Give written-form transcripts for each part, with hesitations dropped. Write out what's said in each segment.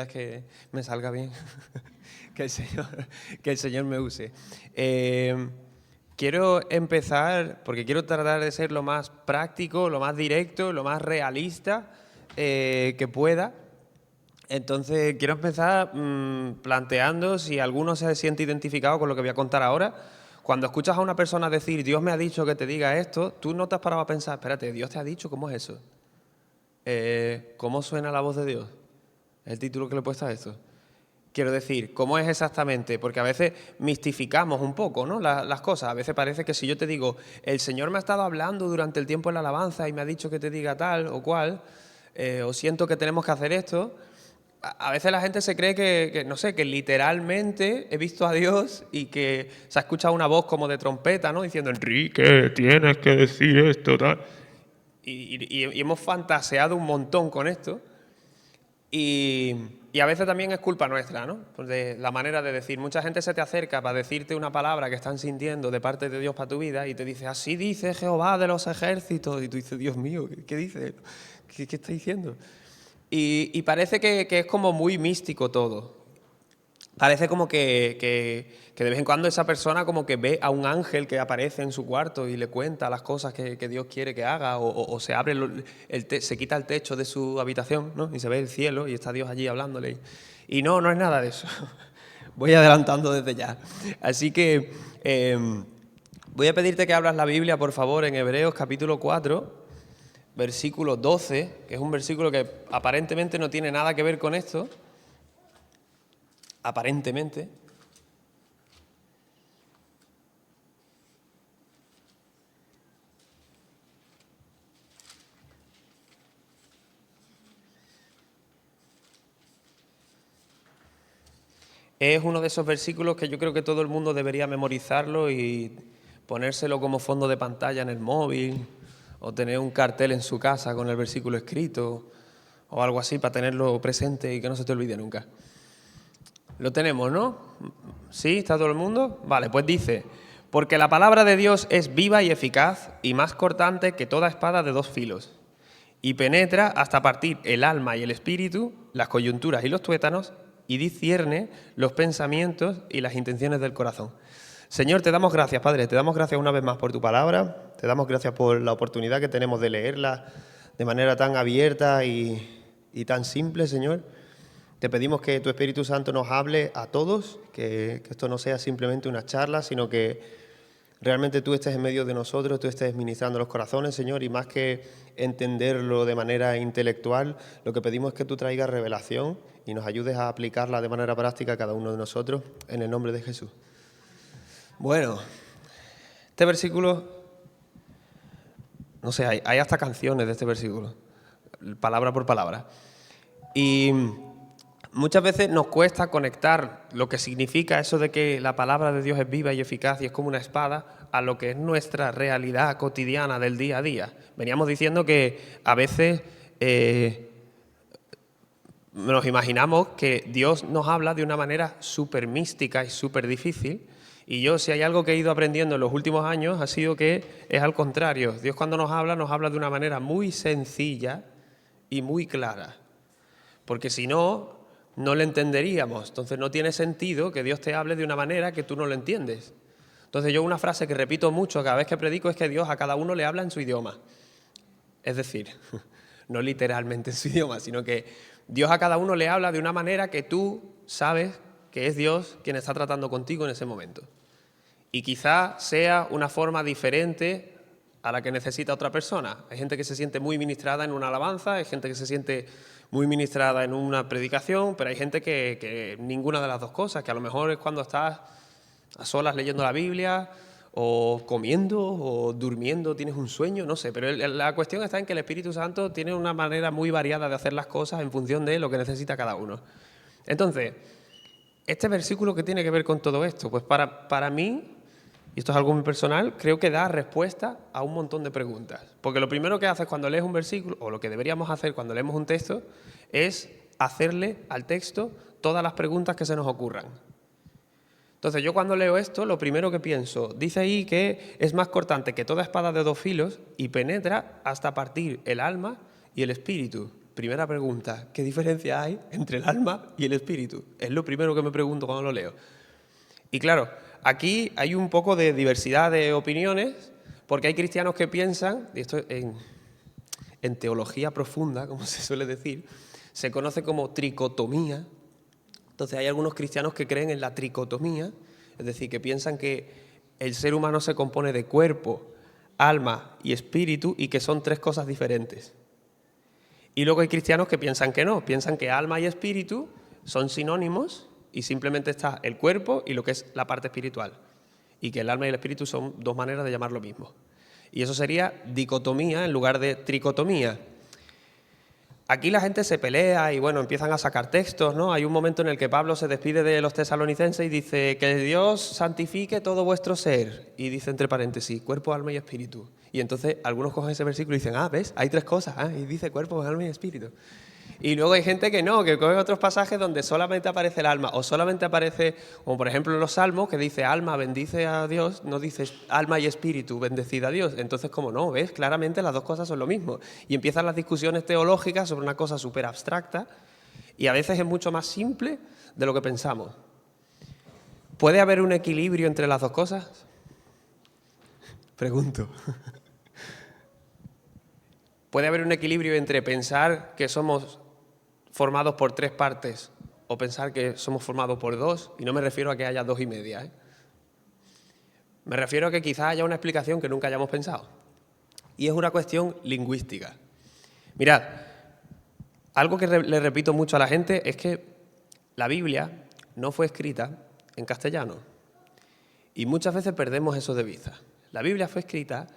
que me salga bien, que el Señor me use. Quiero empezar, porque quiero tratar de ser lo más práctico, lo más directo, lo más realista que pueda. Entonces, quiero empezar planteando si alguno se siente identificado con lo que voy a contar ahora. Cuando escuchas a una persona decir, Dios me ha dicho que te diga esto, tú no te has parado a pensar, espérate, Dios te ha dicho, ¿cómo es eso? ¿Cómo suena la voz de Dios? Es el título que le he puesto a esto. Quiero decir, ¿cómo es exactamente? Porque a veces mistificamos un poco, ¿no? las cosas. A veces parece que si yo te digo, el Señor me ha estado hablando durante el tiempo en la alabanza y me ha dicho que te diga tal o cual, o siento que tenemos que hacer esto, a veces la gente se cree no sé, que literalmente he visto a Dios y que se ha escuchado una voz como de trompeta, ¿no? Diciendo, Enrique, tienes que decir esto, tal. Y hemos fantaseado un montón con esto. Y a veces también es culpa nuestra, ¿no? Pues de la manera de decir. Mucha gente se te acerca para decirte una palabra que están sintiendo de parte de Dios para tu vida y te dice, así dice Jehová de los ejércitos. Y tú dices, Dios mío, ¿qué dice? ¿Qué está diciendo? Y parece que es como muy místico todo. Parece como que de vez en cuando esa persona como que ve a un ángel que aparece en su cuarto y le cuenta las cosas que Dios quiere que haga, o se abre se quita el techo de su habitación, ¿no? Y se ve el cielo y está Dios allí hablándole. Y no es nada de eso. Voy adelantando desde ya. Así que voy a pedirte que abras la Biblia, por favor, en Hebreos capítulo 4, versículo 12, que es un versículo que aparentemente no tiene nada que ver con esto. Aparentemente. Es uno de esos versículos que yo creo que todo el mundo debería memorizarlo y ponérselo como fondo de pantalla en el móvil, o tener un cartel en su casa con el versículo escrito, o algo así para tenerlo presente y que no se te olvide nunca. Lo tenemos, ¿no? ¿Sí? ¿Está todo el mundo? Vale, pues dice, porque la palabra de Dios es viva y eficaz y más cortante que toda espada de dos filos, y penetra hasta partir el alma y el espíritu, las coyunturas y los tuétanos, y discierne los pensamientos y las intenciones del corazón. Señor, te damos gracias, Padre, te damos gracias una vez más por tu palabra, te damos gracias por la oportunidad que tenemos de leerla de manera tan abierta y tan simple, Señor. Te pedimos que tu Espíritu Santo nos hable a todos, que esto no sea simplemente una charla, sino que realmente tú estés en medio de nosotros, tú estés ministrando los corazones, Señor, y más que entenderlo de manera intelectual, lo que pedimos es que tú traigas revelación y nos ayudes a aplicarla de manera práctica a cada uno de nosotros, en el nombre de Jesús. Bueno, este versículo, no sé, hay hasta canciones de este versículo, palabra por palabra. Y muchas veces nos cuesta conectar lo que significa eso de que la palabra de Dios es viva y eficaz y es como una espada a lo que es nuestra realidad cotidiana del día a día. Veníamos diciendo que a veces nos imaginamos que Dios nos habla de una manera súper mística y súper difícil. Y yo, si hay algo que he ido aprendiendo en los últimos años, ha sido que es al contrario. Dios cuando nos habla de una manera muy sencilla y muy clara. Porque si no, no le entenderíamos. Entonces no tiene sentido que Dios te hable de una manera que tú no lo entiendes. Entonces yo una frase que repito mucho cada vez que predico es que Dios a cada uno le habla en su idioma. Es decir, no literalmente en su idioma, sino que Dios a cada uno le habla de una manera que tú sabes que es Dios quien está tratando contigo en ese momento. Y quizá sea una forma diferente a la que necesita otra persona. Hay gente que se siente muy ministrada en una alabanza, hay gente que se siente muy ministrada en una predicación, pero hay gente que ninguna de las dos cosas, que a lo mejor es cuando estás a solas leyendo la Biblia, o comiendo, o durmiendo, tienes un sueño, no sé. Pero la cuestión está en que el Espíritu Santo tiene una manera muy variada de hacer las cosas en función de lo que necesita cada uno. Entonces, este versículo, ¿qué tiene que ver con todo esto? Pues para mí, y esto es algo muy personal, creo que da respuesta a un montón de preguntas. Porque lo primero que haces cuando lees un versículo, o lo que deberíamos hacer cuando leemos un texto, es hacerle al texto todas las preguntas que se nos ocurran. Entonces yo cuando leo esto, lo primero que pienso, dice ahí que es más cortante que toda espada de dos filos y penetra hasta partir el alma y el espíritu. primera pregunta, ¿qué diferencia hay entre el alma y el espíritu? Es lo primero que me pregunto cuando lo leo. Y claro, aquí hay un poco de diversidad de opiniones, porque hay cristianos que piensan, y esto en teología profunda, como se suele decir, se conoce como tricotomía. Entonces hay algunos cristianos que creen en la tricotomía, es decir, que piensan que el ser humano se compone de cuerpo, alma y espíritu y que son tres cosas diferentes. Y luego hay cristianos que piensan que no, piensan que alma y espíritu son sinónimos y simplemente está el cuerpo y lo que es la parte espiritual. Y que el alma y el espíritu son dos maneras de llamar lo mismo. Y eso sería dicotomía en lugar de tricotomía. Aquí la gente se pelea y bueno, empiezan a sacar textos, ¿no? Hay un momento en el que Pablo se despide de los tesalonicenses y dice que Dios santifique todo vuestro ser. Y dice entre paréntesis, cuerpo, alma y espíritu. Y entonces algunos cogen ese versículo y dicen, ¿ves? Hay tres cosas, y dice cuerpo, alma y espíritu. Y luego hay gente que no, que coge otros pasajes donde solamente aparece el alma o solamente aparece, como por ejemplo en los Salmos, que dice alma, bendice a Dios, no dice alma y espíritu, bendecid a Dios. Entonces, como no, ¿ves? Claramente las dos cosas son lo mismo. Y empiezan las discusiones teológicas sobre una cosa súper abstracta y a veces es mucho más simple de lo que pensamos. ¿Puede haber un equilibrio entre las dos cosas? Pregunto. ¿Puede haber un equilibrio entre pensar que somos formados por tres partes o pensar que somos formados por dos? Y no me refiero a que haya dos y media, Me refiero a que quizás haya una explicación que nunca hayamos pensado. Y es una cuestión lingüística. Mirad, algo que le repito mucho a la gente es que la Biblia no fue escrita en castellano. Y muchas veces perdemos eso de vista. La Biblia fue escrita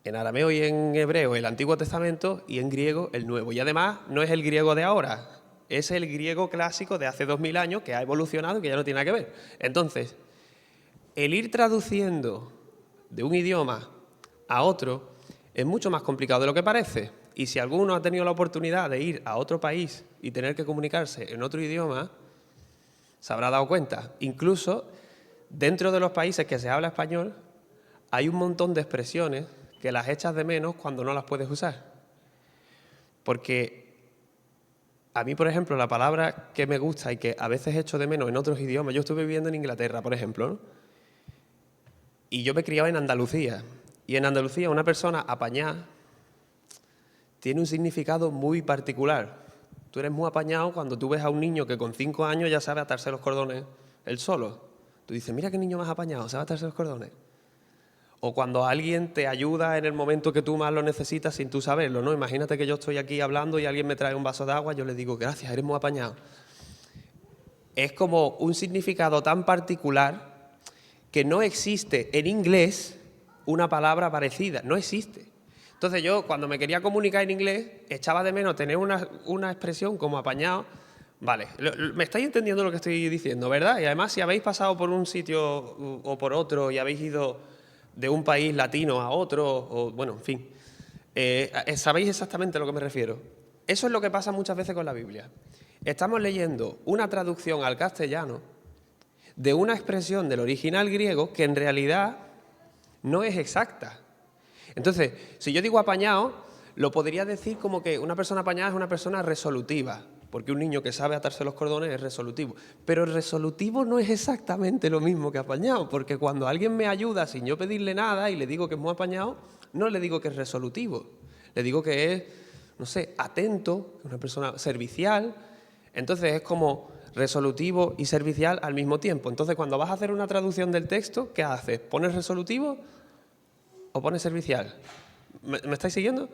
en arameo y en hebreo el Antiguo Testamento y en griego el Nuevo. Y además no es el griego de ahora, es el griego clásico de hace 2000 años que ha evolucionado y que ya no tiene nada que ver. Entonces, el ir traduciendo de un idioma a otro es mucho más complicado de lo que parece. Y si alguno ha tenido la oportunidad de ir a otro país y tener que comunicarse en otro idioma, se habrá dado cuenta. Incluso dentro de los países que se habla español hay un montón de expresiones que las echas de menos cuando no las puedes usar. Porque a mí, por ejemplo, la palabra que me gusta y que a veces echo de menos en otros idiomas, yo estuve viviendo en Inglaterra, por ejemplo, ¿no? Y yo me criaba en Andalucía. Y en Andalucía una persona apañada tiene un significado muy particular. Tú eres muy apañado cuando tú ves a un niño que con 5 años ya sabe atarse los cordones él solo. Tú dices, mira qué niño más apañado, sabe atarse los cordones. O cuando alguien te ayuda en el momento que tú más lo necesitas sin tú saberlo, ¿no? Imagínate que yo estoy aquí hablando y alguien me trae un vaso de agua, yo le digo, gracias, eres muy apañado. Es como un significado tan particular que no existe en inglés una palabra parecida, no existe. Entonces yo, cuando me quería comunicar en inglés, echaba de menos tener una expresión como apañado. Vale, me estáis entendiendo lo que estoy diciendo, ¿verdad? Y además, si habéis pasado por un sitio o por otro y habéis ido de un país latino a otro, o bueno, en fin, sabéis exactamente a lo que me refiero. Eso es lo que pasa muchas veces con la Biblia. Estamos leyendo una traducción al castellano de una expresión del original griego que en realidad no es exacta. Entonces, si yo digo apañado, lo podría decir como que una persona apañada es una persona resolutiva, porque un niño que sabe atarse los cordones es resolutivo. Pero resolutivo no es exactamente lo mismo que apañado, porque cuando alguien me ayuda sin yo pedirle nada y le digo que es muy apañado, no le digo que es resolutivo, le digo que es, no sé, atento, una persona servicial. Entonces es como resolutivo y servicial al mismo tiempo. Entonces cuando vas a hacer una traducción del texto, ¿qué haces? ¿Pones resolutivo o pones servicial? ¿Me estáis siguiendo?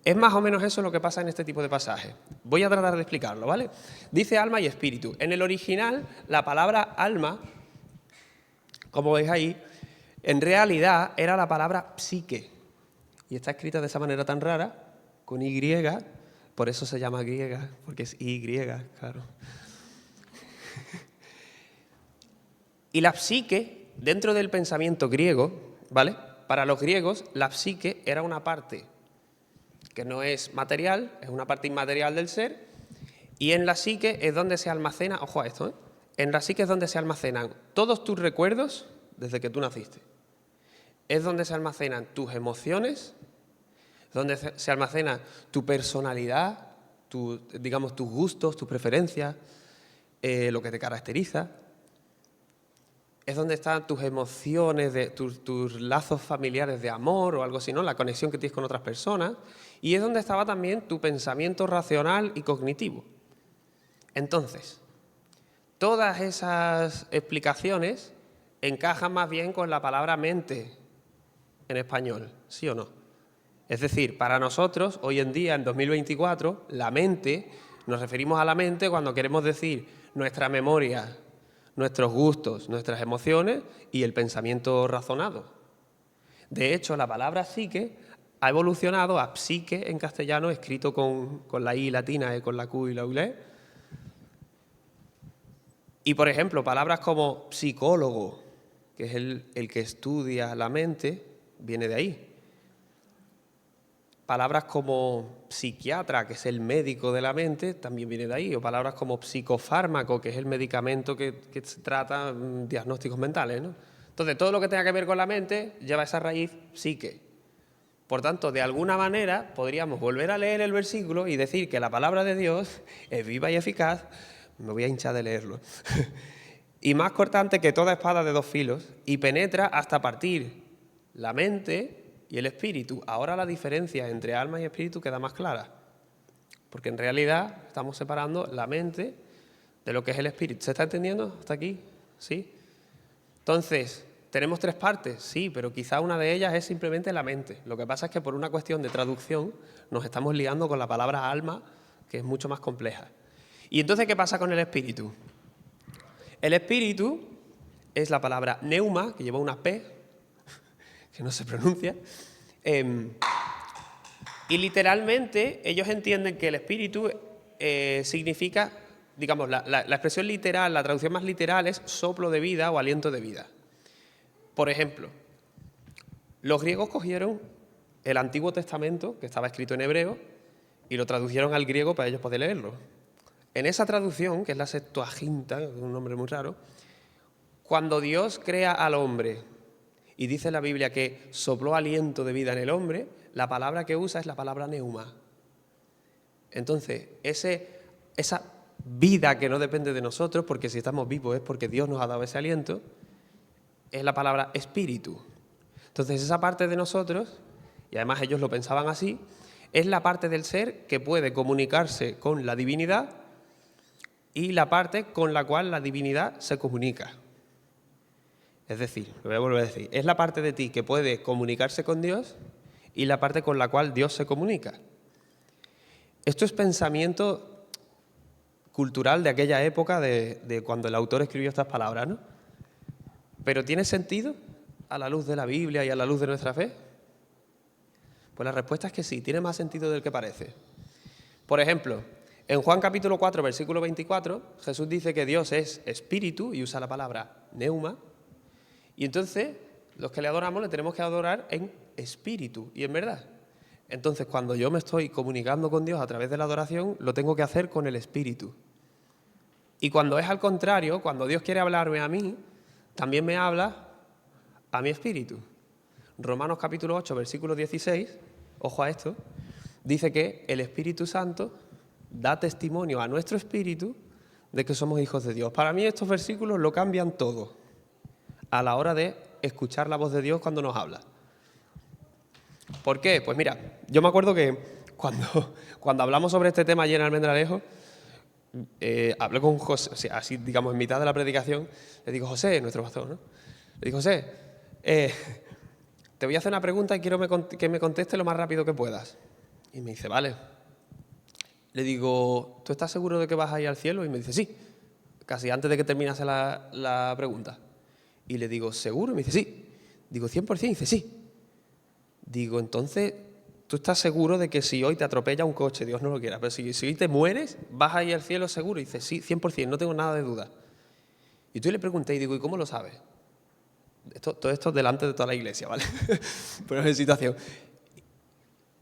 Es más o menos eso lo que pasa en este tipo de pasajes. Voy a tratar de explicarlo, ¿vale? Dice alma y espíritu. En el original, la palabra alma, como veis ahí, en realidad era la palabra psique. Y está escrita de esa manera tan rara, con Y, por eso se llama griega, porque es Y, claro. Y la psique, dentro del pensamiento griego, ¿vale? Para los griegos, la psique era una parte que no es material, es una parte inmaterial del ser, y en la psique es donde se almacena, ojo a esto, en la psique es donde se almacenan todos tus recuerdos desde que tú naciste. Es donde se almacenan tus emociones, donde se almacena tu personalidad, digamos, tus gustos, tus preferencias, lo que te caracteriza. Es donde están tus emociones, tus lazos familiares de amor o algo así, ¿no? La conexión que tienes con otras personas. Y es donde estaba también tu pensamiento racional y cognitivo. Entonces, todas esas explicaciones encajan más bien con la palabra mente en español, ¿sí o no? Es decir, para nosotros, hoy en día, en 2024, la mente, nos referimos a la mente cuando queremos decir nuestra memoria, nuestros gustos, nuestras emociones y el pensamiento razonado. De hecho, la palabra psique ha evolucionado a psique en castellano, escrito con la I latina y con la Q y la ULE. Y, por ejemplo, palabras como psicólogo, que es el que estudia la mente, viene de ahí. Palabras como psiquiatra, que es el médico de la mente, también viene de ahí. O palabras como psicofármaco, que es el medicamento que trata diagnósticos mentales, ¿no? Entonces, todo lo que tenga que ver con la mente lleva esa raíz psique. Por tanto, de alguna manera, podríamos volver a leer el versículo y decir que la palabra de Dios es viva y eficaz. Me voy a hinchar de leerlo. Y más cortante que toda espada de dos filos, y penetra hasta partir la mente y el espíritu. Ahora la diferencia entre alma y espíritu queda más clara, porque en realidad estamos separando la mente de lo que es el espíritu. ¿Se está entendiendo hasta aquí? ¿Sí? Entonces, ¿tenemos tres partes? Sí, pero quizá una de ellas es simplemente la mente. Lo que pasa es que por una cuestión de traducción nos estamos liando con la palabra alma, que es mucho más compleja. ¿Y entonces qué pasa con el espíritu? El espíritu es la palabra neuma, que lleva una P, que no se pronuncia, y literalmente ellos entienden que el espíritu significa, digamos, la expresión literal, la traducción más literal es soplo de vida o aliento de vida. Por ejemplo, los griegos cogieron el Antiguo Testamento, que estaba escrito en hebreo, y lo tradujeron al griego para ellos poder leerlo. En esa traducción, que es la Septuaginta, un nombre muy raro, cuando Dios crea al hombre y dice en la Biblia que sopló aliento de vida en el hombre, la palabra que usa es la palabra neuma. Entonces, esa vida que no depende de nosotros, porque si estamos vivos es porque Dios nos ha dado ese aliento, es la palabra espíritu. Entonces, esa parte de nosotros, y además ellos lo pensaban así, es la parte del ser que puede comunicarse con la divinidad y la parte con la cual la divinidad se comunica. Es decir, lo voy a volver a decir, es la parte de ti que puede comunicarse con Dios y la parte con la cual Dios se comunica. Esto es pensamiento cultural de aquella época, de cuando el autor escribió estas palabras, ¿no? ¿Pero tiene sentido a la luz de la Biblia y a la luz de nuestra fe? Pues la respuesta es que sí, tiene más sentido del que parece. Por ejemplo, en Juan capítulo 4, versículo 24, Jesús dice que Dios es espíritu y usa la palabra neuma. Y entonces, los que le adoramos le tenemos que adorar en espíritu y en verdad. Entonces, cuando yo me estoy comunicando con Dios a través de la adoración, lo tengo que hacer con el espíritu. Y cuando es al contrario, cuando Dios quiere hablarme a mí, también me habla a mi espíritu. Romanos capítulo 8, versículo 16, ojo a esto, dice que el Espíritu Santo da testimonio a nuestro espíritu de que somos hijos de Dios. Para mí estos versículos lo cambian todo a la hora de escuchar la voz de Dios cuando nos habla. ¿Por qué? Pues mira, yo me acuerdo que cuando hablamos sobre este tema ayer en Almendralejo, hablé con José, o sea, así digamos en mitad de la predicación, le digo, José, nuestro pastor, ¿no? Le digo, José, te voy a hacer una pregunta y quiero que me conteste lo más rápido que puedas. Y me dice, vale. Le digo, ¿tú estás seguro de que vas a ir al cielo? Y me dice, sí, casi antes de que terminase la pregunta. Y le digo, ¿seguro? Y me dice, sí. Digo, 100%. Y dice, sí. Digo, entonces, ¿tú estás seguro de que si hoy te atropella un coche, Dios no lo quiera, pero si hoy te mueres, vas a ir al cielo seguro? Y dice, sí, 100%, no tengo nada de duda. Y tú le pregunté y digo, ¿y cómo lo sabes? Todo esto delante de toda la iglesia, ¿vale? Pero es en situación.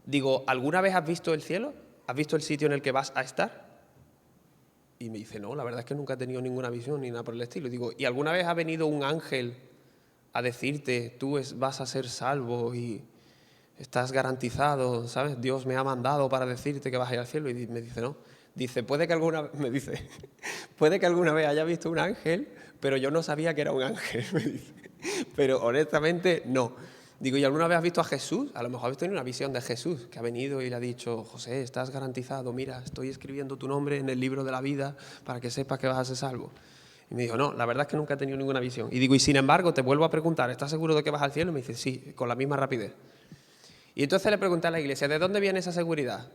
Digo, ¿alguna vez has visto el cielo? ¿Has visto el sitio en el que vas a estar? Y me dice, no, la verdad es que nunca he tenido ninguna visión ni nada por el estilo. Digo, ¿y alguna vez ha venido un ángel a decirte, tú vas a ser salvo y estás garantizado, ¿sabes? Dios me ha mandado para decirte que vas a ir al cielo. Y me dice, no. Dice, puede que alguna vez haya visto un ángel, pero yo no sabía que era un ángel, me dice. Pero honestamente, no. Digo, ¿y alguna vez has visto a Jesús? A lo mejor habéis tenido una visión de Jesús, que ha venido y le ha dicho, José, estás garantizado, mira, estoy escribiendo tu nombre en el libro de la vida para que sepas que vas a ser salvo. Y me dijo, no, la verdad es que nunca he tenido ninguna visión. Y digo, y sin embargo, te vuelvo a preguntar, ¿estás seguro de que vas al cielo? Y me dice, sí, con la misma rapidez. Y entonces le pregunté a la iglesia, ¿de dónde viene esa seguridad?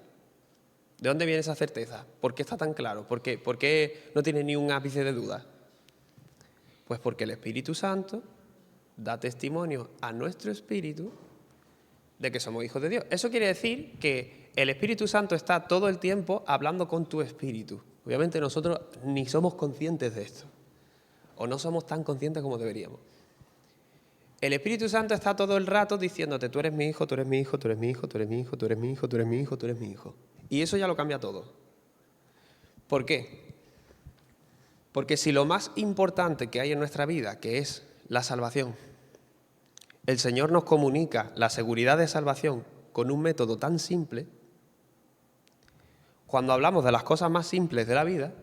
¿De dónde viene esa certeza? ¿Por qué está tan claro? ¿Por qué no tiene ni un ápice de duda? Pues porque el Espíritu Santo da testimonio a nuestro espíritu de que somos hijos de Dios. Eso quiere decir que el Espíritu Santo está todo el tiempo hablando con tu espíritu. Obviamente nosotros ni somos conscientes de esto, o no somos tan conscientes como deberíamos. El Espíritu Santo está todo el rato diciéndote, tú eres mi hijo, tú eres mi hijo, tú eres mi hijo, tú eres mi hijo, tú eres mi hijo, tú eres mi hijo, tú eres mi hijo. Y eso ya lo cambia todo. ¿Por qué? Porque si lo más importante que hay en nuestra vida, que es la salvación, el Señor nos comunica la seguridad de salvación con un método tan simple, cuando hablamos de las cosas más simples de la vida,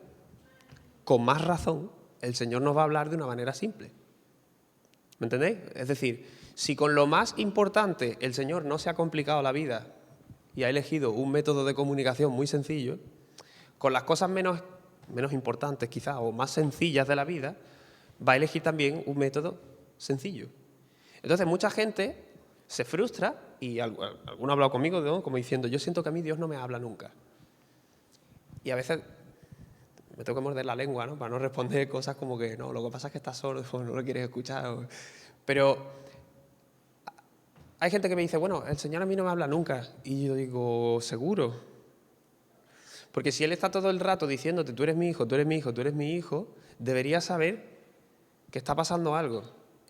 con más razón, el Señor nos va a hablar de una manera simple. ¿Me entendéis? Es decir, si con lo más importante el Señor no se ha complicado la vida y ha elegido un método de comunicación muy sencillo, con las cosas menos importantes quizás o más sencillas de la vida, va a elegir también un método sencillo. Entonces mucha gente se frustra y alguno ha hablado conmigo, ¿no? Como diciendo, yo siento que a mí Dios no me habla nunca. Y a veces me tengo que morder la lengua, ¿no? Para no responder cosas como que no, lo que pasa es que estás sordo, no lo quieres escuchar. Pero hay gente que me dice, bueno, el Señor a mí no me habla nunca. Y yo digo, ¿seguro? Porque si Él está todo el rato diciéndote, tú eres mi hijo, tú eres mi hijo, tú eres mi hijo, deberías saber que está pasando algo.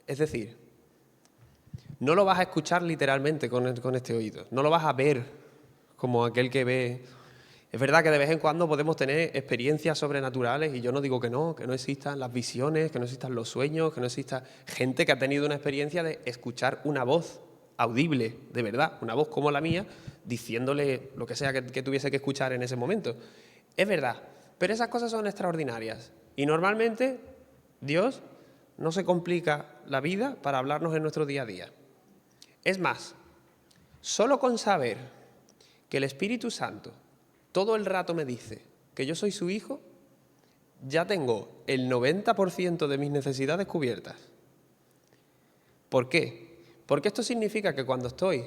Es decir, no lo vas a escuchar literalmente con este oído, no lo vas a ver como aquel que ve. Es verdad que de vez en cuando podemos tener experiencias sobrenaturales y yo no digo que no existan las visiones, que no existan los sueños, que no exista gente que ha tenido una experiencia de escuchar una voz audible, de verdad, una voz como la mía, diciéndole lo que sea que tuviese que escuchar en ese momento. Es verdad, pero esas cosas son extraordinarias y normalmente Dios no se complica la vida para hablarnos en nuestro día a día. Es más, solo con saber que el Espíritu Santo todo el rato me dice que yo soy su hijo, ya tengo el 90% de mis necesidades cubiertas. ¿Por qué? Porque esto significa que cuando estoy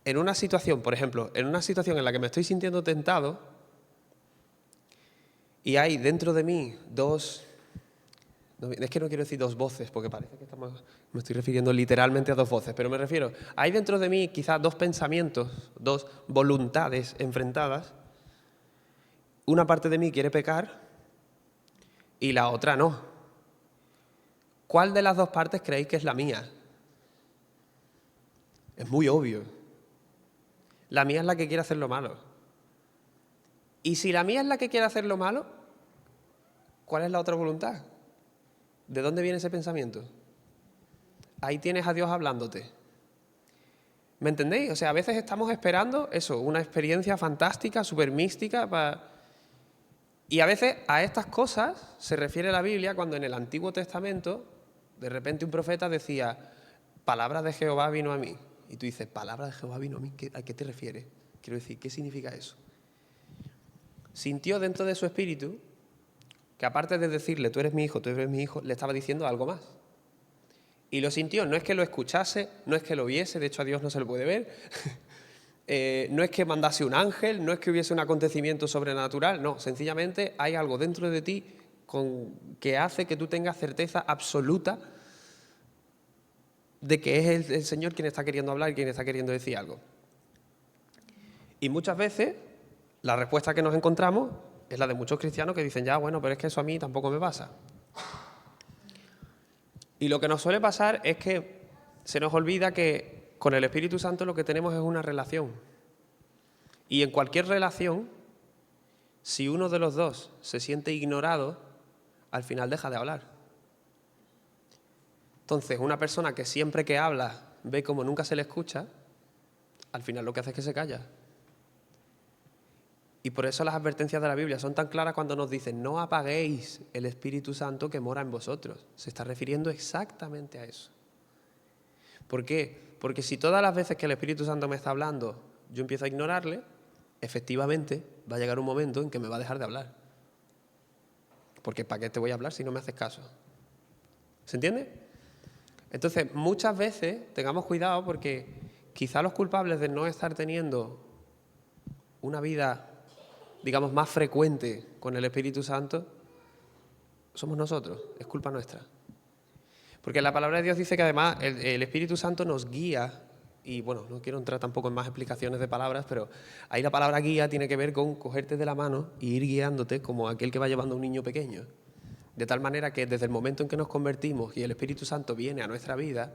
en una situación, por ejemplo, en una situación en la que me estoy sintiendo tentado y hay dentro de mí es que no quiero decir dos voces, porque parece que me estoy refiriendo literalmente a dos voces, pero me refiero, hay dentro de mí quizás dos pensamientos, dos voluntades enfrentadas. Una parte de mí quiere pecar y la otra no. ¿Cuál de las dos partes creéis que es la mía? Es muy obvio. La mía es la que quiere hacer lo malo. Y si la mía es la que quiere hacer lo malo, ¿cuál es la otra voluntad? ¿De dónde viene ese pensamiento? Ahí tienes a Dios hablándote. ¿Me entendéis? O sea, a veces estamos esperando eso, una experiencia fantástica, súper mística. Y a veces a estas cosas se refiere la Biblia cuando en el Antiguo Testamento de repente un profeta decía, palabra de Jehová vino a mí. Y tú dices, palabra de Jehová vino a mí, ¿a qué te refieres? Quiero decir, ¿qué significa eso? Sintió dentro de su espíritu que aparte de decirle, tú eres mi hijo, le estaba diciendo algo más. Y lo sintió, no es que lo escuchase, no es que lo viese, de hecho a Dios no se lo puede ver, no es que mandase un ángel, no es que hubiese un acontecimiento sobrenatural, no, sencillamente hay algo dentro de ti que hace que tú tengas certeza absoluta de que es el Señor quien está queriendo hablar y quien está queriendo decir algo. Y muchas veces la respuesta que nos encontramos es la de muchos cristianos que dicen, ya, bueno, pero es que eso a mí tampoco me pasa. Y lo que nos suele pasar es que se nos olvida que con el Espíritu Santo lo que tenemos es una relación. Y en cualquier relación, si uno de los dos se siente ignorado, al final deja de hablar. Entonces, una persona que siempre que habla ve como nunca se le escucha, al final lo que hace es que se calla. Y por eso las advertencias de la Biblia son tan claras cuando nos dicen no apaguéis el Espíritu Santo que mora en vosotros. Se está refiriendo exactamente a eso. ¿Por qué? Porque si todas las veces que el Espíritu Santo me está hablando yo empiezo a ignorarle, efectivamente va a llegar un momento en que me va a dejar de hablar. Porque ¿para qué te voy a hablar si no me haces caso? ¿Se entiende? Entonces, muchas veces tengamos cuidado porque quizá los culpables de no estar teniendo una vida, digamos, más frecuente con el Espíritu Santo somos nosotros, es culpa nuestra. Porque la palabra de Dios dice que además el Espíritu Santo nos guía, y bueno, no quiero entrar tampoco en más explicaciones de palabras, pero ahí la palabra guía tiene que ver con cogerte de la mano y ir guiándote como aquel que va llevando a un niño pequeño. De tal manera que desde el momento en que nos convertimos y el Espíritu Santo viene a nuestra vida,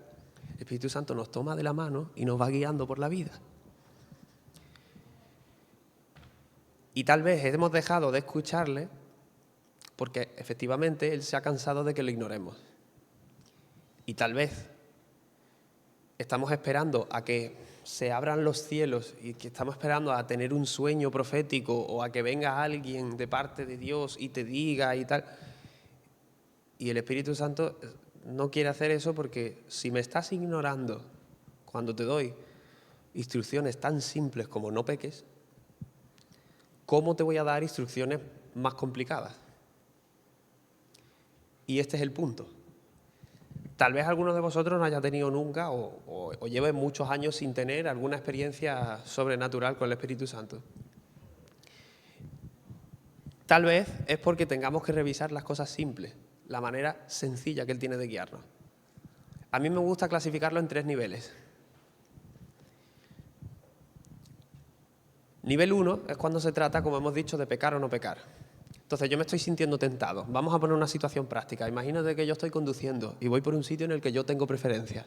el Espíritu Santo nos toma de la mano y nos va guiando por la vida. Y tal vez hemos dejado de escucharle porque efectivamente Él se ha cansado de que lo ignoremos. Y tal vez estamos esperando a que se abran los cielos y que estamos esperando a tener un sueño profético o a que venga alguien de parte de Dios y te diga y tal. Y el Espíritu Santo no quiere hacer eso porque si me estás ignorando cuando te doy instrucciones tan simples como no peques, ¿cómo te voy a dar instrucciones más complicadas? Y este es el punto. Tal vez alguno de vosotros no haya tenido nunca o lleve muchos años sin tener alguna experiencia sobrenatural con el Espíritu Santo. Tal vez es porque tengamos que revisar las cosas simples, la manera sencilla que Él tiene de guiarnos. A mí me gusta clasificarlo en 3 niveles. Nivel 1 es cuando se trata, como hemos dicho, de pecar o no pecar. Entonces yo me estoy sintiendo tentado. Vamos a poner una situación práctica. Imagínate que yo estoy conduciendo y voy por un sitio en el que yo tengo preferencia.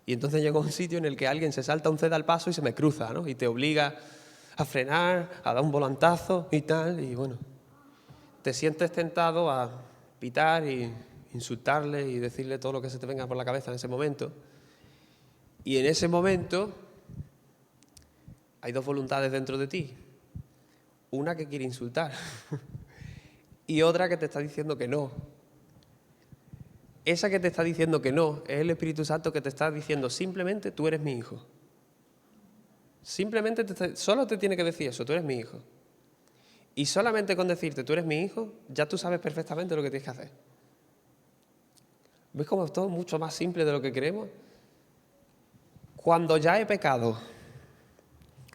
Y entonces llego a un sitio en el que alguien se salta un ceda al paso y se me cruza, ¿no? Y te obliga a frenar, a dar un volantazo y tal. Y bueno, te sientes tentado a pitar y insultarle y decirle todo lo que se te venga por la cabeza en ese momento. Y en ese momento hay 2 voluntades dentro de ti. Una que quiere insultar y otra que te está diciendo que no. Esa que te está diciendo que no es el Espíritu Santo que te está diciendo simplemente tú eres mi hijo. Simplemente solo te tiene que decir eso, tú eres mi hijo. Y solamente con decirte tú eres mi hijo, ya tú sabes perfectamente lo que tienes que hacer. ¿Ves cómo es todo mucho más simple de lo que creemos? Cuando ya he pecado,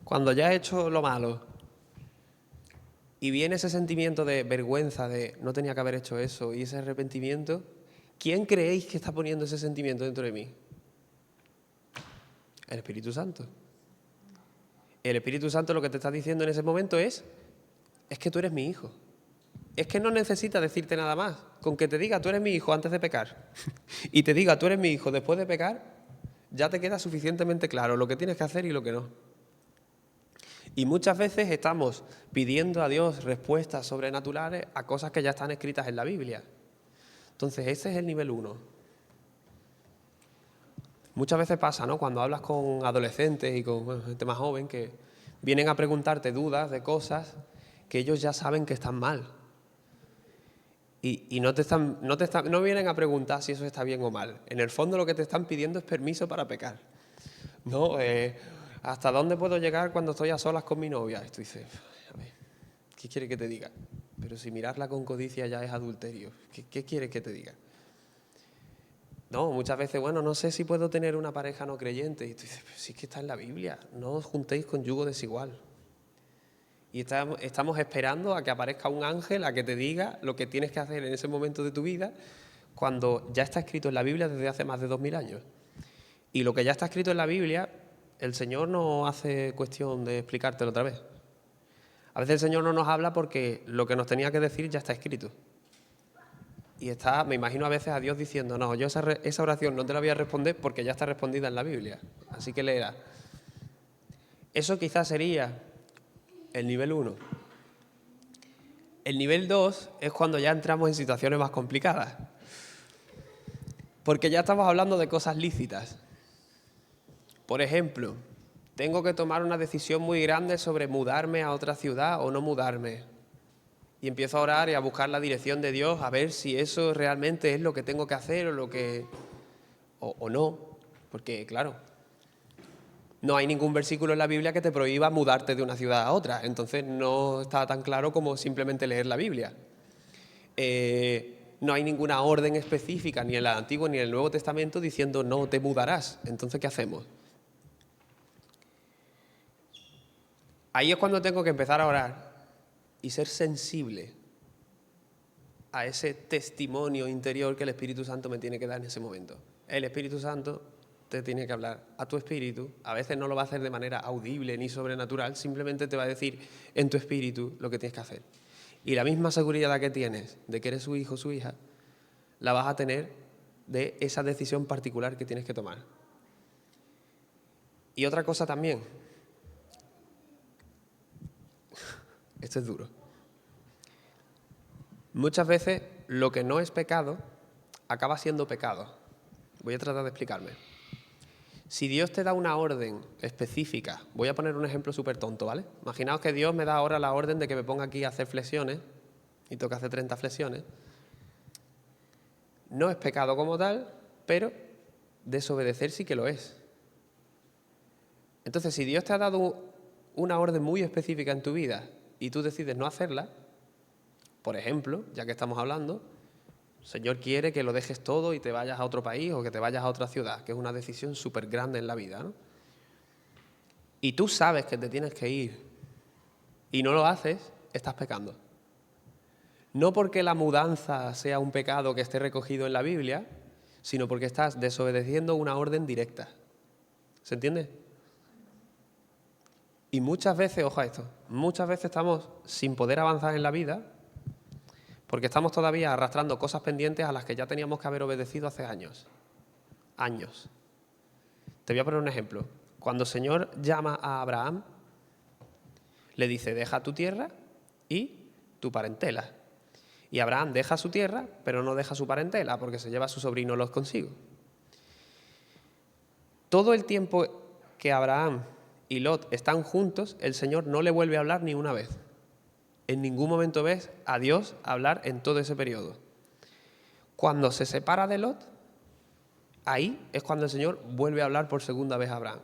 cuando ya he hecho lo malo, y viene ese sentimiento de vergüenza, de no tenía que haber hecho eso, y ese arrepentimiento, ¿quién creéis que está poniendo ese sentimiento dentro de mí? El Espíritu Santo. El Espíritu Santo lo que te está diciendo en ese momento es que tú eres mi hijo. Es que no necesita decirte nada más. Con que te diga tú eres mi hijo antes de pecar y te diga tú eres mi hijo después de pecar, ya te queda suficientemente claro lo que tienes que hacer y lo que no. Y muchas veces estamos pidiendo a Dios respuestas sobrenaturales a cosas que ya están escritas en la Biblia. Entonces, ese es el nivel 1. Muchas veces pasa, ¿no? Cuando hablas con adolescentes y con gente más joven que vienen a preguntarte dudas de cosas que ellos ya saben que están mal. Y no vienen a preguntar si eso está bien o mal. En el fondo lo que te están pidiendo es permiso para pecar. ¿No? ¿Hasta dónde puedo llegar cuando estoy a solas con mi novia? Y tú dices, a ver, ¿qué quiere que te diga? Pero si mirarla con codicia ya es adulterio. ¿Qué quieres que te diga? No, muchas veces, bueno, no sé si puedo tener una pareja no creyente. Y tú dices, pero si es que está en la Biblia, no os juntéis con yugo desigual. Y estamos esperando a que aparezca un ángel a que te diga lo que tienes que hacer en ese momento de tu vida, cuando ya está escrito en la Biblia desde hace más de 2000 años. Y lo que ya está escrito en la Biblia, el Señor no hace cuestión de explicártelo otra vez. A veces el Señor no nos habla porque lo que nos tenía que decir ya está escrito. Y me imagino a veces a Dios diciendo, no, yo esa oración no te la voy a responder porque ya está respondida en la Biblia. Así que léela. Eso quizás sería el nivel 1. El nivel 2 es cuando ya entramos en situaciones más complicadas. Porque ya estamos hablando de cosas lícitas. Por ejemplo, tengo que tomar una decisión muy grande sobre mudarme a otra ciudad o no mudarme. Y empiezo a orar y a buscar la dirección de Dios, a ver si eso realmente es lo que tengo que hacer o no. Porque, claro, no hay ningún versículo en la Biblia que te prohíba mudarte de una ciudad a otra. Entonces no está tan claro como simplemente leer la Biblia. No hay ninguna orden específica ni en el Antiguo ni en el Nuevo Testamento diciendo no te mudarás. Entonces, ¿qué hacemos? Ahí es cuando tengo que empezar a orar y ser sensible a ese testimonio interior que el Espíritu Santo me tiene que dar en ese momento. El Espíritu Santo te tiene que hablar a tu espíritu. A veces no lo va a hacer de manera audible ni sobrenatural, simplemente te va a decir en tu espíritu lo que tienes que hacer. Y la misma seguridad que tienes de que eres su hijo o su hija, la vas a tener de esa decisión particular que tienes que tomar. Y otra cosa también, esto es duro. Muchas veces lo que no es pecado acaba siendo pecado. Voy a tratar de explicarme. Si Dios te da una orden específica, voy a poner un ejemplo súper tonto, ¿vale? Imaginaos que Dios me da ahora la orden de que me ponga aquí a hacer flexiones y tengo que hacer 30 flexiones. No es pecado como tal, pero desobedecer sí que lo es. Entonces, si Dios te ha dado una orden muy específica en tu vida y tú decides no hacerla, por ejemplo, ya que estamos hablando, el Señor quiere que lo dejes todo y te vayas a otro país o que te vayas a otra ciudad, que es una decisión súper grande en la vida, ¿no? Y tú sabes que te tienes que ir y no lo haces, estás pecando. No porque la mudanza sea un pecado que esté recogido en la Biblia, sino porque estás desobedeciendo una orden directa. ¿Se entiende? Y muchas veces, ojo a esto, muchas veces estamos sin poder avanzar en la vida porque estamos todavía arrastrando cosas pendientes a las que ya teníamos que haber obedecido hace años. Años. Te voy a poner un ejemplo. Cuando el Señor llama a Abraham, le dice, deja tu tierra y tu parentela. Y Abraham deja su tierra, pero no deja su parentela, porque se lleva a su sobrino Lot consigo. Todo el tiempo que Abraham y Lot están juntos, el Señor no le vuelve a hablar ni una vez. En ningún momento ves a Dios hablar en todo ese periodo. Cuando se separa de Lot, ahí es cuando el Señor vuelve a hablar por segunda vez a Abraham.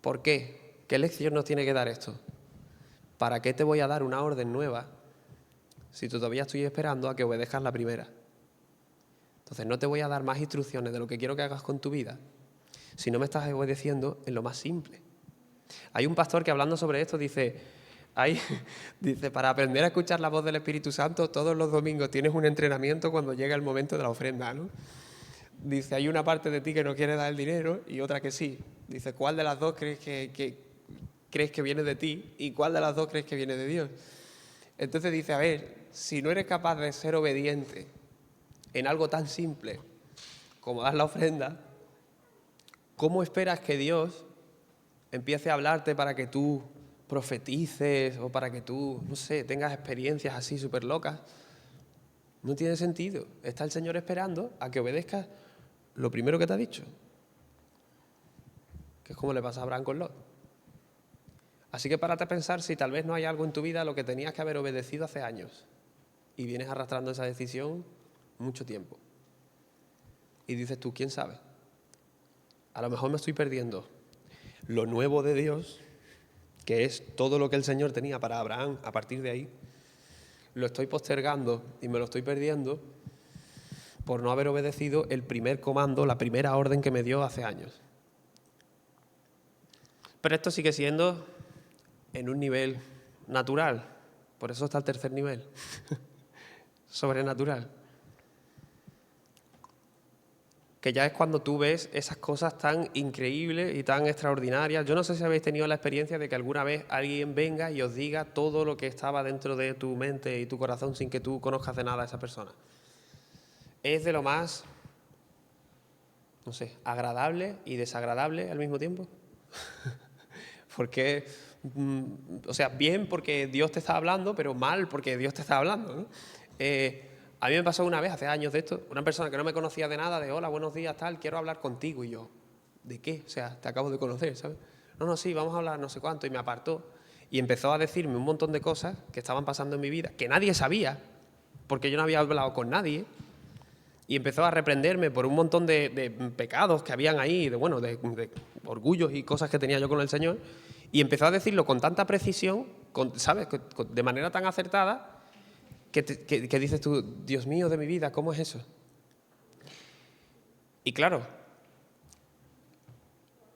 ¿Por qué? ¿Qué lección nos tiene que dar esto? ¿Para qué te voy a dar una orden nueva si todavía estoy esperando a que obedezcas la primera? Entonces no te voy a dar más instrucciones de lo que quiero que hagas con tu vida si no me estás obedeciendo en lo más simple. Hay un pastor que hablando sobre esto dice, para aprender a escuchar la voz del Espíritu Santo, todos los domingos tienes un entrenamiento cuando llega el momento de la ofrenda, ¿no? Dice, hay una parte de ti que no quiere dar el dinero y otra que sí. Dice, ¿cuál de las dos crees que viene de ti y cuál de las dos crees que viene de Dios? Entonces dice, a ver, si no eres capaz de ser obediente en algo tan simple como dar la ofrenda, ¿cómo esperas que Dios empiece a hablarte para que tú profetices o para que tú, no sé, tengas experiencias así súper locas? No tiene sentido. Está el Señor esperando a que obedezcas lo primero que te ha dicho, que es como le pasa a Abraham con Lot. Así que párate a pensar si tal vez no hay algo en tu vida a lo que tenías que haber obedecido hace años y vienes arrastrando esa decisión mucho tiempo. Y dices tú, ¿quién sabe? A lo mejor me estoy perdiendo lo nuevo de Dios, que es todo lo que el Señor tenía para Abraham a partir de ahí. Lo estoy postergando y me lo estoy perdiendo por no haber obedecido el primer comando, la primera orden que me dio hace años. Pero esto sigue siendo en un nivel natural. Por eso está el tercer nivel. Sobrenatural. Que ya es cuando tú ves esas cosas tan increíbles y tan extraordinarias. Yo no sé si habéis tenido la experiencia de que alguna vez alguien venga y os diga todo lo que estaba dentro de tu mente y tu corazón sin que tú conozcas de nada a esa persona. Es de lo más, no sé, agradable y desagradable al mismo tiempo. Porque, bien porque Dios te está hablando, pero mal porque Dios te está hablando, ¿no? A mí me pasó una vez, hace años de esto, una persona que no me conocía de nada, de hola, buenos días, tal, quiero hablar contigo. Y yo, ¿de qué? O sea, te acabo de conocer, ¿sabes? No, sí, vamos a hablar no sé cuánto. Y me apartó y empezó a decirme un montón de cosas que estaban pasando en mi vida, que nadie sabía, porque yo no había hablado con nadie. Y empezó a reprenderme por un montón de pecados que habían ahí, de orgullos y cosas que tenía yo con el Señor. Y empezó a decirlo con tanta precisión, ¿sabes? De manera tan acertada, que dices tú, Dios mío de mi vida, ¿cómo es eso? Y claro,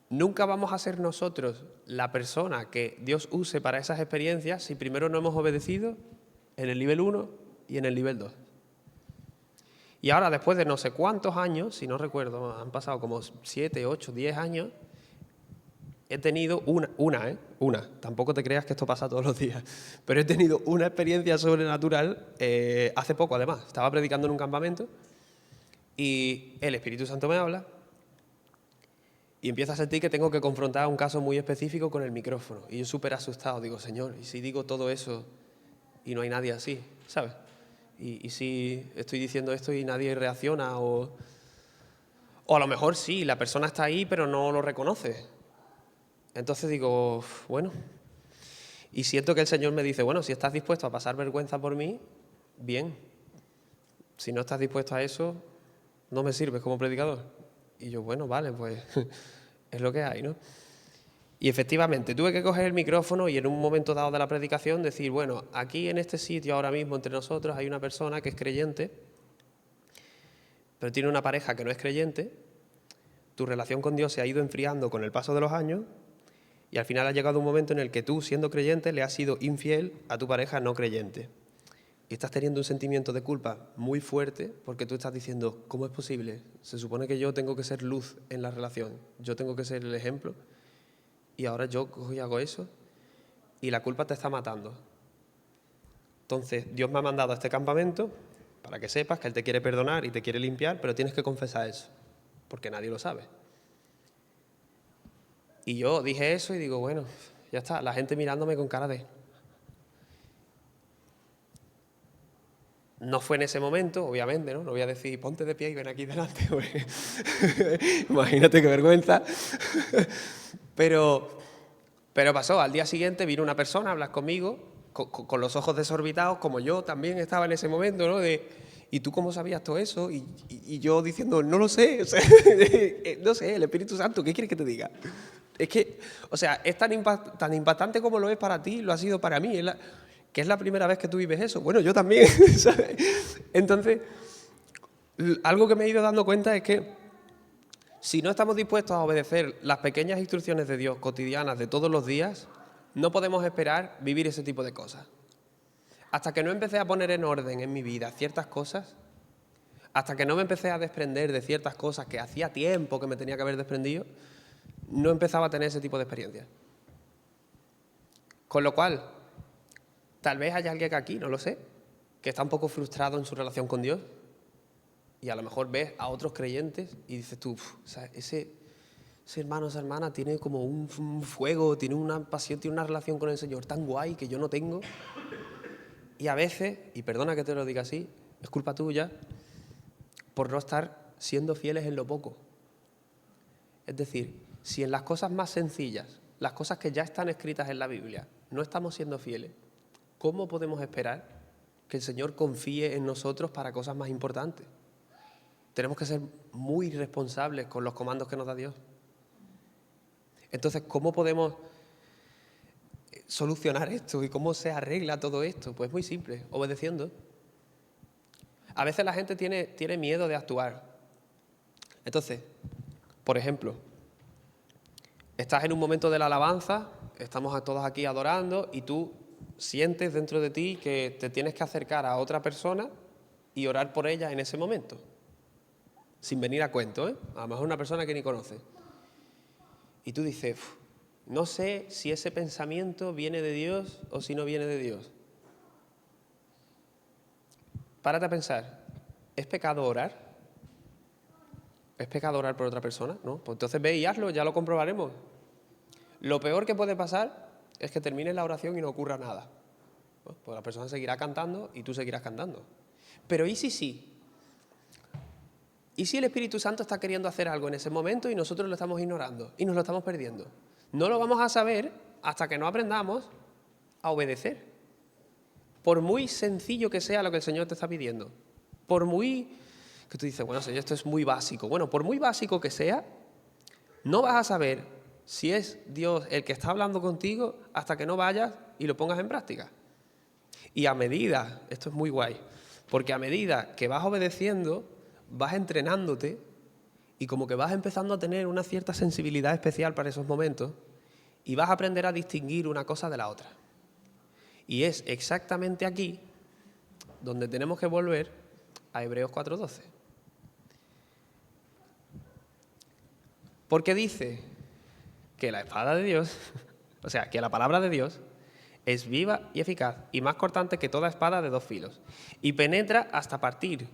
nunca vamos a ser nosotros la persona que Dios use para esas experiencias si primero no hemos obedecido en el nivel 1 y en el nivel 2. Y ahora, después de no sé cuántos años, si no recuerdo, han pasado como 7, 8, 10 años, he tenido una, tampoco te creas que esto pasa todos los días, pero he tenido una experiencia sobrenatural hace poco, además. Estaba predicando en un campamento y el Espíritu Santo me habla y empiezo a sentir que tengo que confrontar un caso muy específico con el micrófono. Y yo súper asustado, digo, Señor, ¿y si digo todo eso y no hay nadie así? ¿Sabes? Y si estoy diciendo esto y nadie reacciona, o a lo mejor sí, la persona está ahí pero no lo reconoce. Entonces digo, bueno, y siento que el Señor me dice, bueno, si estás dispuesto a pasar vergüenza por mí, bien. Si no estás dispuesto a eso, no me sirves como predicador. Y yo, bueno, vale, pues es lo que hay, ¿no? Y efectivamente, tuve que coger el micrófono y en un momento dado de la predicación decir, bueno, aquí en este sitio ahora mismo entre nosotros hay una persona que es creyente, pero tiene una pareja que no es creyente, tu relación con Dios se ha ido enfriando con el paso de los años y al final ha llegado un momento en el que tú, siendo creyente, le has sido infiel a tu pareja no creyente. Y estás teniendo un sentimiento de culpa muy fuerte porque tú estás diciendo, ¿cómo es posible? Se supone que yo tengo que ser luz en la relación, yo tengo que ser el ejemplo. Y ahora yo cojo y hago eso y la culpa te está matando. Entonces, Dios me ha mandado a este campamento para que sepas que Él te quiere perdonar y te quiere limpiar, pero tienes que confesar eso, porque nadie lo sabe. Y yo dije eso y digo, bueno, ya está, la gente mirándome con cara de... No fue en ese momento, obviamente, ¿no? No voy a decir, ponte de pie y ven aquí delante. Imagínate qué vergüenza. Pero pasó, al día siguiente vino una persona a hablar conmigo, con los ojos desorbitados, como yo también estaba en ese momento, ¿no? ¿Y tú cómo sabías todo eso? Y yo diciendo, no lo sé, o sea, no sé, el Espíritu Santo, ¿qué quieres que te diga? Es que, o sea, es tan impactante como lo es para ti, lo ha sido para mí, que es la primera vez que tú vives eso. Bueno, yo también, ¿sabes? Entonces, algo que me he ido dando cuenta es que si no estamos dispuestos a obedecer las pequeñas instrucciones de Dios cotidianas de todos los días, no podemos esperar vivir ese tipo de cosas. Hasta que no empecé a poner en orden en mi vida ciertas cosas, hasta que no me empecé a desprender de ciertas cosas que hacía tiempo que me tenía que haber desprendido, no empezaba a tener ese tipo de experiencias. Con lo cual, tal vez haya alguien aquí, no lo sé, que está un poco frustrado en su relación con Dios y a lo mejor ves a otros creyentes y dices tú, o sea, ese hermano, esa hermana tiene como un fuego, tiene una pasión, tiene una relación con el Señor tan guay que yo no tengo. Y a veces, y perdona que te lo diga así, es culpa tuya por no estar siendo fieles en lo poco. Es decir, si en las cosas más sencillas, las cosas que ya están escritas en la Biblia, no estamos siendo fieles, ¿cómo podemos esperar que el Señor confíe en nosotros para cosas más importantes? Tenemos que ser muy responsables con los comandos que nos da Dios. Entonces, ¿cómo podemos solucionar esto y cómo se arregla todo esto? Pues muy simple, obedeciendo. A veces la gente tiene miedo de actuar. Entonces, por ejemplo, estás en un momento de la alabanza, estamos todos aquí adorando y tú sientes dentro de ti que te tienes que acercar a otra persona y orar por ella en ese momento. Sin venir a cuento, ¿eh? A lo mejor una persona que ni conoces. Y tú dices, no sé si ese pensamiento viene de Dios o si no viene de Dios. Párate a pensar, ¿es pecado orar? ¿Es pecado orar por otra persona? ¿No? Pues entonces ve y hazlo, ya lo comprobaremos. Lo peor que puede pasar es que termines la oración y no ocurra nada. Pues la persona seguirá cantando y tú seguirás cantando. Pero ¿y si sí? ¿Y si el Espíritu Santo está queriendo hacer algo en ese momento y nosotros lo estamos ignorando y nos lo estamos perdiendo? No lo vamos a saber hasta que no aprendamos a obedecer. Por muy sencillo que sea lo que el Señor te está pidiendo. Por muy... que tú dices, bueno, Señor, esto es muy básico. Bueno, por muy básico que sea, no vas a saber si es Dios el que está hablando contigo hasta que no vayas y lo pongas en práctica. Y a medida, esto es muy guay, porque a medida que vas obedeciendo, vas entrenándote y como que vas empezando a tener una cierta sensibilidad especial para esos momentos y vas a aprender a distinguir una cosa de la otra. Y es exactamente aquí donde tenemos que volver a Hebreos 4:12. Porque dice que la espada de Dios, o sea, que la palabra de Dios es viva y eficaz y más cortante que toda espada de 2 filos y penetra hasta partir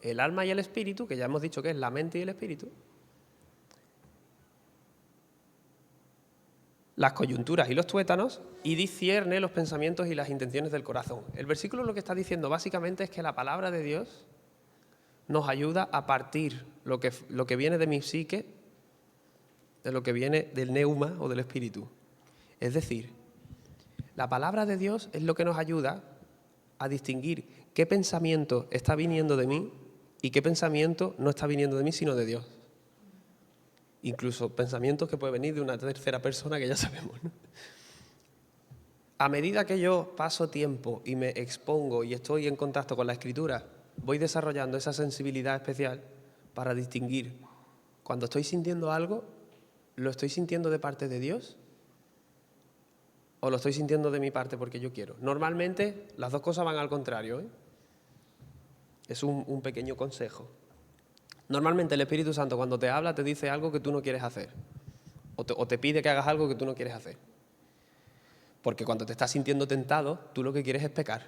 el alma y el espíritu, que ya hemos dicho que es la mente y el espíritu, las coyunturas y los tuétanos, y discierne los pensamientos y las intenciones del corazón. El versículo lo que está diciendo básicamente es que la palabra de Dios nos ayuda a partir lo que viene de mi psique, de lo que viene del neuma o del espíritu. Es decir, la palabra de Dios es lo que nos ayuda a distinguir qué pensamiento está viniendo de mí y qué pensamiento no está viniendo de mí, sino de Dios. Incluso pensamientos que pueden venir de una tercera persona que ya sabemos, ¿no? A medida que yo paso tiempo y me expongo y estoy en contacto con la Escritura, voy desarrollando esa sensibilidad especial para distinguir cuando estoy sintiendo algo, ¿lo estoy sintiendo de parte de Dios o lo estoy sintiendo de mi parte porque yo quiero? Normalmente las dos cosas van al contrario, ¿eh? Es un pequeño consejo. Normalmente el Espíritu Santo cuando te habla te dice algo que tú no quieres hacer o te pide que hagas algo que tú no quieres hacer. Porque cuando te estás sintiendo tentado, tú lo que quieres es pecar.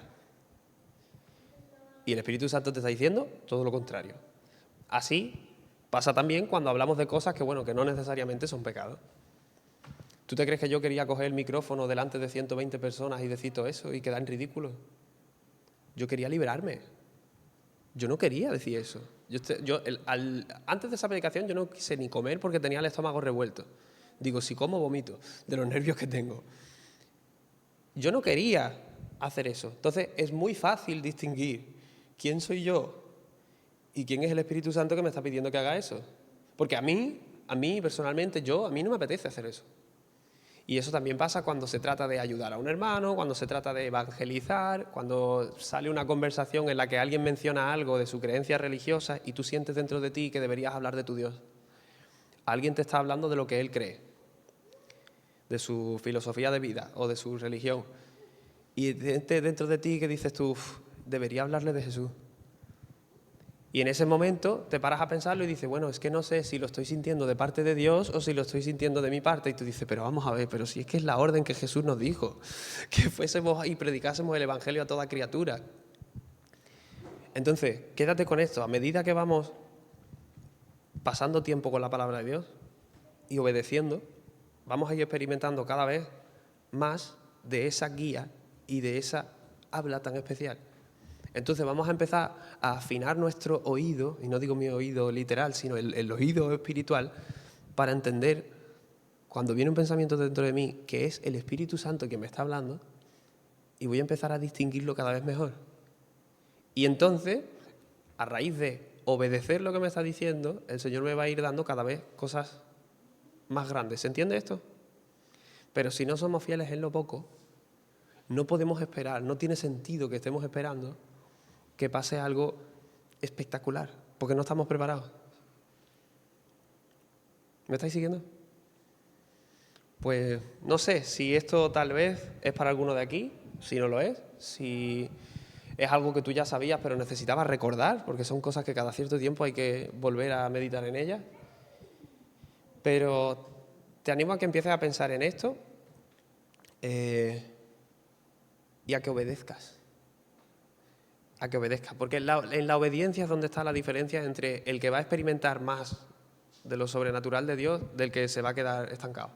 Y el Espíritu Santo te está diciendo todo lo contrario. Así pasa también cuando hablamos de cosas que, bueno, que no necesariamente son pecados. ¿Tú te crees que yo quería coger el micrófono delante de 120 personas y decir todo eso y quedar en ridículo? Yo quería liberarme. Yo no quería decir eso. Antes de esa predicación yo no quise ni comer porque tenía el estómago revuelto. Digo, si como, vomito, de los nervios que tengo. Yo no quería hacer eso. Entonces es muy fácil distinguir quién soy yo y quién es el Espíritu Santo que me está pidiendo que haga eso. Porque a mí personalmente, a mí no me apetece hacer eso. Y eso también pasa cuando se trata de ayudar a un hermano, cuando se trata de evangelizar, cuando sale una conversación en la que alguien menciona algo de su creencia religiosa y tú sientes dentro de ti que deberías hablar de tu Dios. Alguien te está hablando de lo que él cree, de su filosofía de vida o de su religión. Y dentro de ti que dices tú, debería hablarle de Jesús. Y en ese momento te paras a pensarlo y dices, bueno, es que no sé si lo estoy sintiendo de parte de Dios o si lo estoy sintiendo de mi parte. Y tú dices, pero vamos a ver, pero si es que es la orden que Jesús nos dijo, que fuésemos y predicásemos el Evangelio a toda criatura. Entonces, quédate con esto. A medida que vamos pasando tiempo con la palabra de Dios y obedeciendo, vamos a ir experimentando cada vez más de esa guía y de esa habla tan especial. Entonces vamos a empezar a afinar nuestro oído, y no digo mi oído literal, sino el oído espiritual, para entender cuando viene un pensamiento dentro de mí que es el Espíritu Santo quien me está hablando, y voy a empezar a distinguirlo cada vez mejor. Y entonces, a raíz de obedecer lo que me está diciendo, el Señor me va a ir dando cada vez cosas más grandes. ¿Se entiende esto? Pero si no somos fieles en lo poco, no podemos esperar, no tiene sentido que estemos esperando que pase algo espectacular, porque no estamos preparados. ¿Me estáis siguiendo? Pues no sé si esto tal vez es para alguno de aquí, si no lo es, si es algo que tú ya sabías pero necesitabas recordar, porque son cosas que cada cierto tiempo hay que volver a meditar en ellas. Pero te animo a que empieces a pensar en esto y a que obedezcas. A que obedezca, porque en la obediencia es donde está la diferencia entre el que va a experimentar más de lo sobrenatural de Dios del que se va a quedar estancado.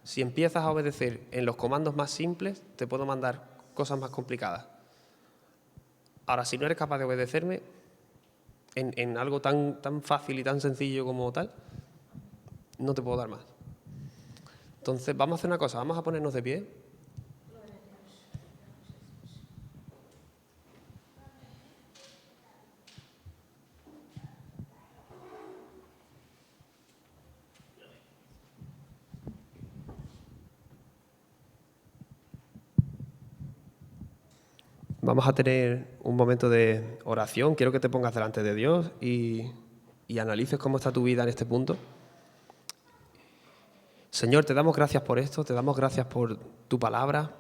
Si empiezas a obedecer en los comandos más simples, te puedo mandar cosas más complicadas. Ahora, si no eres capaz de obedecerme en algo tan fácil y tan sencillo como tal, no te puedo dar más. Entonces, vamos a hacer una cosa, vamos a ponernos de pie. Vamos a tener un momento de oración. Quiero que te pongas delante de Dios y analices cómo está tu vida en este punto. Señor, te damos gracias por esto, te damos gracias por tu palabra,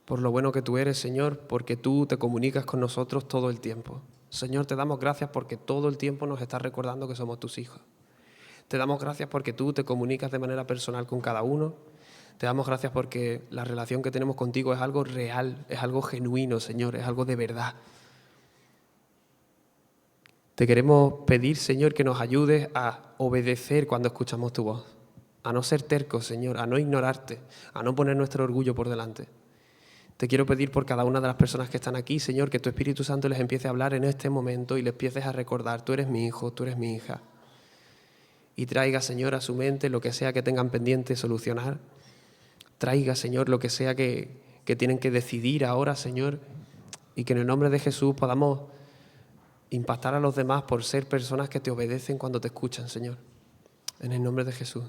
por lo bueno que tú eres, Señor, porque tú te comunicas con nosotros todo el tiempo. Señor, te damos gracias porque todo el tiempo nos estás recordando que somos tus hijos. Te damos gracias porque tú te comunicas de manera personal con cada uno. Te damos gracias porque la relación que tenemos contigo es algo real, es algo genuino, Señor, es algo de verdad. Te queremos pedir, Señor, que nos ayudes a obedecer cuando escuchamos tu voz, a no ser tercos, Señor, a no ignorarte, a no poner nuestro orgullo por delante. Te quiero pedir por cada una de las personas que están aquí, Señor, que tu Espíritu Santo les empiece a hablar en este momento y les empieces a recordar, tú eres mi hijo, tú eres mi hija. Y traiga, Señor, a su mente lo que sea que tengan pendiente solucionar. Traiga, Señor, lo que sea que tienen que decidir ahora, Señor, y que en el nombre de Jesús podamos impactar a los demás por ser personas que te obedecen cuando te escuchan, Señor. En el nombre de Jesús.